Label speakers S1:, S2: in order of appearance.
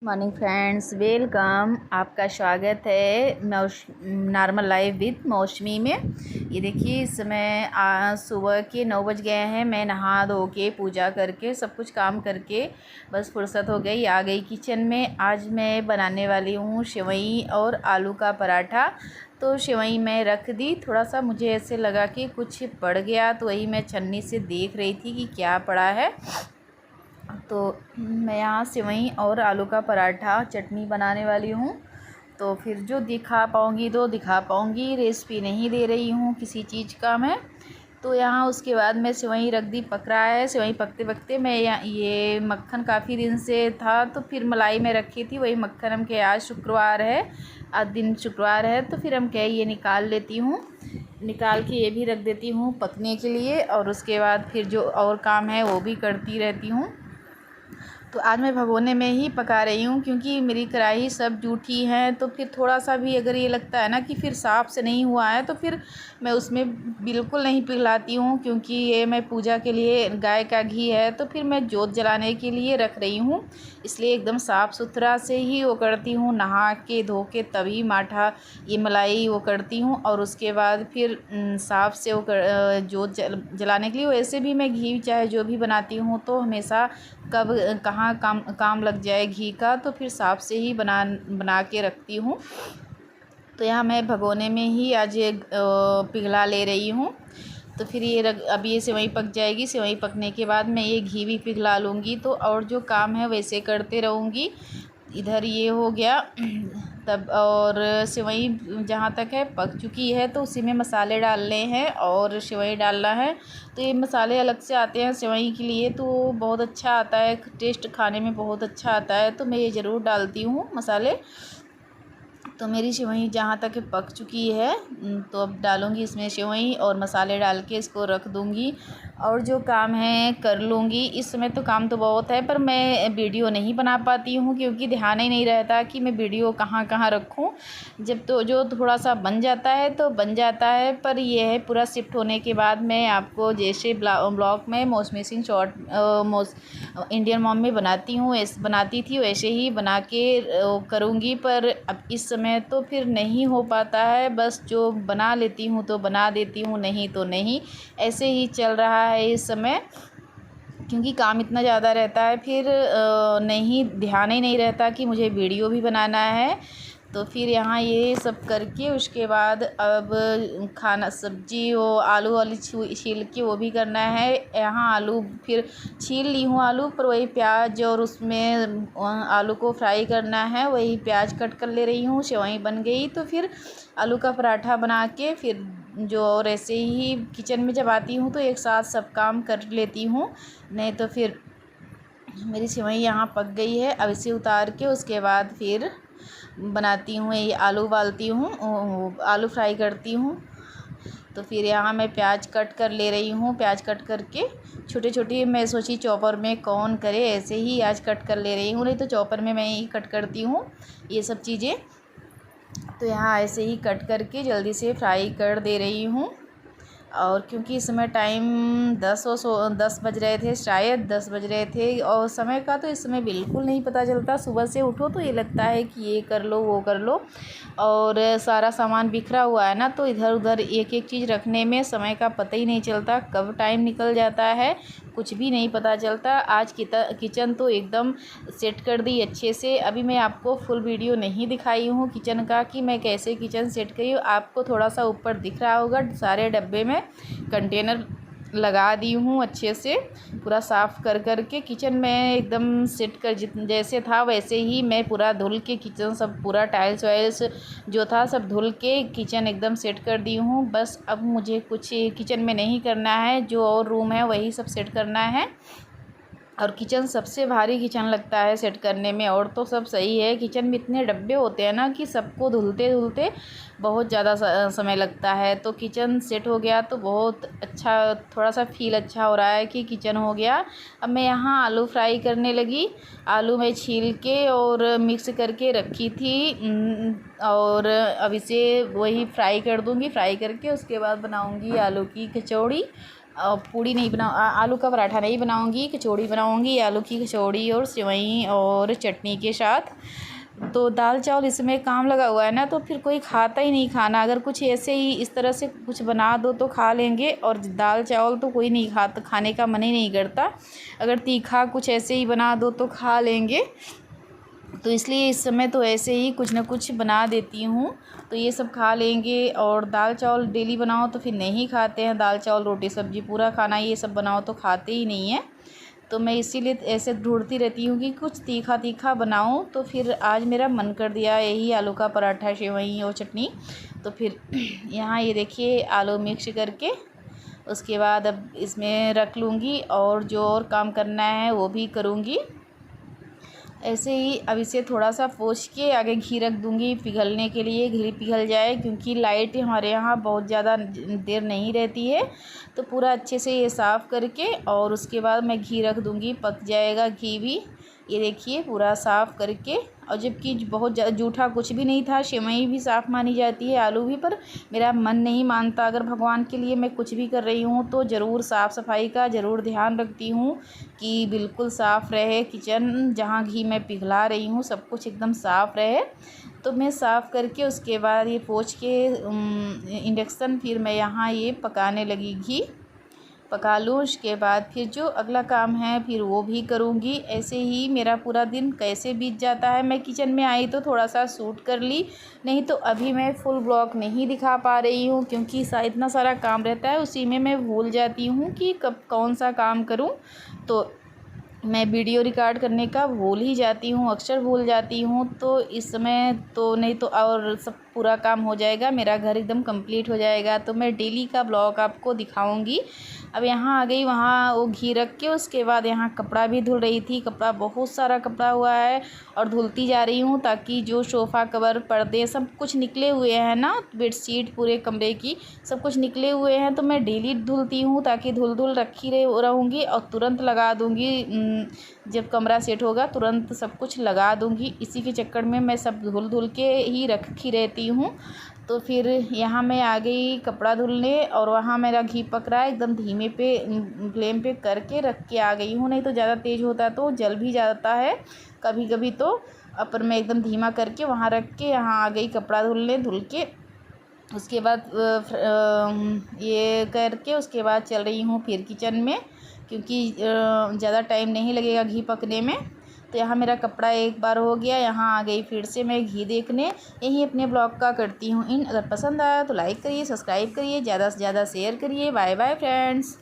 S1: Morning friends, welcome. आपका स्वागत है नॉर्मल लाइफ विद मौसमी में। ये देखिए, इस समय सुबह के 9 बज गए हैं। मैं नहा धो के पूजा करके सब कुछ काम करके बस फुर्सत हो गई, आ गई किचन में। आज मैं बनाने वाली हूँ सेवई और आलू का पराठा। तो सेवई मैं रख दी, थोड़ा सा मुझे ऐसे लगा कि कुछ पड़ गया, तो वही मैं छन्नी से देख रही थी कि क्या पड़ा है। तो मैं यहाँ सेवई और आलू का पराठा चटनी बनाने वाली हूँ। तो फिर जो दिखा पाऊँगी तो दिखा पाऊँगी, रेसिपी नहीं दे रही हूँ किसी चीज़ का मैं। तो यहाँ उसके बाद मैं सेवई रख दी, पक रहा है। सेवई पकते पकते मैं ये मक्खन काफ़ी दिन से था, तो फिर मलाई में रखी थी वही मक्खन। हम के आज शुक्रवार है, आज दिन शुक्रवार है, तो फिर हम क्या ये निकाल लेती हूँ, निकाल के ये भी रख देती हूँ पकने के लिए। और उसके बाद फिर जो और काम है वो भी करती रहती हूँ। तो आज मैं भगोने में ही पका रही हूँ, क्योंकि मेरी कढ़ाई सब जूठी है। तो फिर थोड़ा सा भी अगर ये लगता है ना कि फिर साफ़ से नहीं हुआ है, तो फिर मैं उसमें बिल्कुल नहीं पिघलाती हूँ। क्योंकि ये मैं पूजा के लिए गाय का घी है, तो फिर मैं जोत जलाने के लिए रख रही हूँ, इसलिए एकदम साफ़ सुथरा से ही वो करती हूँ। नहा के धो के तभी माठा ये मलाई वो करती हूँ। और उसके बाद फिर साफ़ से वो जोत जलाने के लिए। वैसे भी मैं घी चाहे जो भी बनाती हूँ, तो हमेशा कब कहाँ काम लग जाए घी का, तो फिर साफ़ से ही बना के रखती हूँ। तो यहाँ मैं भगोने में ही आज पिघला ले रही हूँ। तो फिर ये अब ये सेवई पक जाएगी। सेवई पकने के बाद मैं ये घी भी पिघला लूँगी, तो और जो काम है वैसे करते रहूँगी। इधर ये हो गया तब, और सेवई जहाँ तक है पक चुकी है, तो उसी में मसाले डालने हैं और सेवई डालना है। तो ये मसाले अलग से आते हैं सेवई के लिए, तो बहुत अच्छा आता है टेस्ट, खाने में बहुत अच्छा आता है। तो मैं ये ज़रूर डालती हूँ मसाले। तो मेरी सेवई जहाँ तक पक चुकी है, तो अब डालूँगी इसमें सेवई और मसाले डाल के इसको रख दूँगी। और जो काम है कर लूँगी। इस समय तो काम तो बहुत है, पर मैं वीडियो नहीं बना पाती हूँ, क्योंकि ध्यान ही नहीं रहता कि मैं वीडियो कहाँ कहाँ रखूँ। जब तो जो थोड़ा सा बन जाता है तो बन जाता है, पर ये है पूरा शिफ्ट होने के बाद मैं आपको जैसे ब्लॉग में मौसमी सिंह शॉर्ट इंडियन मॉम में बनाती थी, वैसे ही बना के करूँगी। पर अब इस समय तो फिर नहीं हो पाता है, बस जो बना लेती हूँ तो बना देती हूँ, नहीं तो नहीं। ऐसे ही चल रहा है इस समय, क्योंकि काम इतना ज़्यादा रहता है, फिर नहीं ध्यान ही नहीं रहता कि मुझे वीडियो भी बनाना है। तो फिर यहाँ ये सब करके उसके बाद अब खाना सब्जी वो आलू वाली छील के वो भी करना है। यहाँ आलू फिर छील ली हूँ आलू, पर वही प्याज और उसमें आलू को फ्राई करना है, वही प्याज कट कर ले रही हूँ। सेवई बन गई, तो फिर आलू का पराठा बना के फिर जो, और ऐसे ही किचन में जब आती हूँ तो एक साथ सब काम कर लेती हूँ। नहीं तो फिर मेरी सेवई यहाँ पक गई है। अब इसे उतार के उसके बाद फिर बनाती हूँ, ये आलू उबालती हूँ, आलू फ्राई करती हूँ। तो फिर यहाँ मैं प्याज कट कर ले रही हूँ। प्याज कट करके छोटे छोटे, मैं सोची चॉपर में कौन करे, ऐसे ही आज कट कर ले रही हूँ, नहीं तो चॉपर में मैं ही कट करती हूँ ये सब चीज़ें। तो यहाँ ऐसे ही कट करके जल्दी से फ्राई कर दे रही हूँ। और क्योंकि इस समय टाइम 10 बज रहे थे, शायद 10 बज रहे थे, और समय का तो इस समय बिल्कुल नहीं पता चलता। सुबह से उठो तो ये लगता है कि ये कर लो वो कर लो, और सारा सामान बिखरा हुआ है ना, तो इधर उधर एक एक चीज़ रखने में समय का पता ही नहीं चलता, कब टाइम निकल जाता है कुछ भी नहीं पता चलता। आज किचन तो एकदम सेट कर दी अच्छे से। अभी मैं आपको फुल वीडियो नहीं दिखाई हूँ किचन का, कि मैं कैसे किचन सेट करी हूँ। आपको थोड़ा सा ऊपर दिख रहा होगा, सारे डब्बे में कंटेनर लगा दी हूँ अच्छे से, पूरा साफ़ कर कर के किचन में एकदम सेट कर, जैसे था वैसे ही मैं पूरा धुल के किचन सब पूरा टाइल्स वाइल्स जो था सब धुल के किचन एकदम सेट कर दी हूँ। बस अब मुझे कुछ किचन में नहीं करना है, जो और रूम है वही सब सेट करना है। और किचन सबसे भारी किचन लगता है सेट करने में, और तो सब सही है। किचन में इतने डब्बे होते हैं ना कि सबको धुलते धुलते बहुत ज़्यादा समय लगता है। तो किचन सेट हो गया तो बहुत अच्छा, थोड़ा सा फील अच्छा हो रहा है कि किचन हो गया। अब मैं यहाँ आलू फ्राई करने लगी। आलू मैं छील के और मिक्स करके रखी थी, और अब इसे वही फ्राई कर दूँगी। फ्राई करके उसके बाद बनाऊँगी आलू की कचौड़ी। पूड़ी नहीं आलू का पराठा नहीं बनाऊंगी, कचौड़ी बनाऊंगी, आलू की कचौड़ी और सेवई और चटनी के साथ। तो दाल चावल इसमें काम लगा हुआ है ना, तो फिर कोई खाता ही नहीं खाना। अगर कुछ ऐसे ही इस तरह से कुछ बना दो तो खा लेंगे, और दाल चावल तो कोई नहीं खाता, खाने का मन ही नहीं करता। अगर तीखा कुछ ऐसे ही बना दो तो खा लेंगे। तो इसलिए इस समय तो ऐसे ही कुछ ना कुछ बना देती हूँ, तो ये सब खा लेंगे। और दाल चावल डेली बनाओ तो फिर नहीं खाते हैं, दाल चावल रोटी सब्ज़ी पूरा खाना ये सब बनाओ तो खाते ही नहीं हैं। तो मैं इसीलिए ऐसे ढूंढती रहती हूँ कि कुछ तीखा तीखा बनाऊँ। तो फिर आज मेरा मन कर दिया यही आलू का पराठा, सेवई और चटनी। तो फिर यहाँ ये देखिए आलू मिक्स करके उसके बाद अब इसमें रख लूँगी, और जो और काम करना है वो भी करूँगी। ऐसे ही अब इसे थोड़ा सा पोंछ के आगे घी रख दूँगी पिघलने के लिए, घी पिघल जाए, क्योंकि लाइट हमारे यहाँ बहुत ज़्यादा देर नहीं रहती है। तो पूरा अच्छे से ये साफ़ करके और उसके बाद मैं घी रख दूँगी, पक जाएगा घी भी। ये देखिए पूरा साफ़ करके, और जबकि बहुत जूठा कुछ भी नहीं था, सेवई भी साफ़ मानी जाती है, आलू भी, पर मेरा मन नहीं मानता। अगर भगवान के लिए मैं कुछ भी कर रही हूँ तो ज़रूर साफ़ सफाई का ज़रूर ध्यान रखती हूँ कि बिल्कुल साफ़ रहे किचन, जहाँ घी मैं पिघला रही हूँ सब कुछ एकदम साफ़ रहे। तो मैं साफ़ करके उसके बाद ये पोंछ के इंडक्शन, फिर मैं यहाँ ये पकाने लगी, घी पका लूँ। उसके बाद फिर जो अगला काम है फिर वो भी करूँगी। ऐसे ही मेरा पूरा दिन कैसे बीत जाता है। मैं किचन में आई तो थोड़ा सा शूट कर ली, नहीं तो अभी मैं फुल ब्लॉग नहीं दिखा पा रही हूँ, क्योंकि इतना सारा काम रहता है, उसी में मैं भूल जाती हूँ कि कब कौन सा काम करूँ। तो मैं वीडियो रिकॉर्ड करने का भूल ही जाती हूँ, अक्सर भूल जाती हूँ। तो इस समय तो नहीं तो और सब पूरा काम हो जाएगा, मेरा घर एकदम कंप्लीट हो जाएगा। तो मैं डेली का ब्लॉग आपको दिखाऊंगी। अब यहाँ आ गई, वहाँ वो घी रख के उसके बाद यहाँ कपड़ा भी धुल रही थी। कपड़ा बहुत सारा कपड़ा हुआ है और धुलती जा रही हूँ, ताकि जो सोफ़ा कवर, पर्दे सब कुछ निकले हुए हैं ना, बेडशीट पूरे कमरे की सब कुछ निकले हुए हैं। तो मैं डेली धुलती हूँ, ताकि धुल धुल रखी रहूँगी और तुरंत लगा दूँगी। जब कमरा सेट होगा तुरंत सब कुछ लगा दूँगी। इसी के चक्कर में मैं सब धुल धुल के ही रखी रहती हूँ। तो फिर यहाँ मैं आ गई कपड़ा धुलने, और वहाँ मेरा घी पक रहा है, एकदम धीमे पे फ्लेम पे करके रख के आ गई हूँ। नहीं तो ज़्यादा तेज़ होता है तो जल भी जाता है कभी कभी। तो पर मैं एकदम धीमा करके वहाँ रख के यहाँ आ गई कपड़ा धुलने। धुल के उसके बाद ये करके उसके बाद चल रही हूँ फिर किचन में, क्योंकि ज़्यादा टाइम नहीं लगेगा घी पकने में। तो यहाँ मेरा कपड़ा एक बार हो गया, यहाँ आ गई फिर से मैं घी देखने। यही अपने ब्लॉग का करती हूँ इन। अगर पसंद आया तो लाइक करिए, सब्सक्राइब करिए, ज़्यादा से ज़्यादा शेयर करिए। Bye bye friends.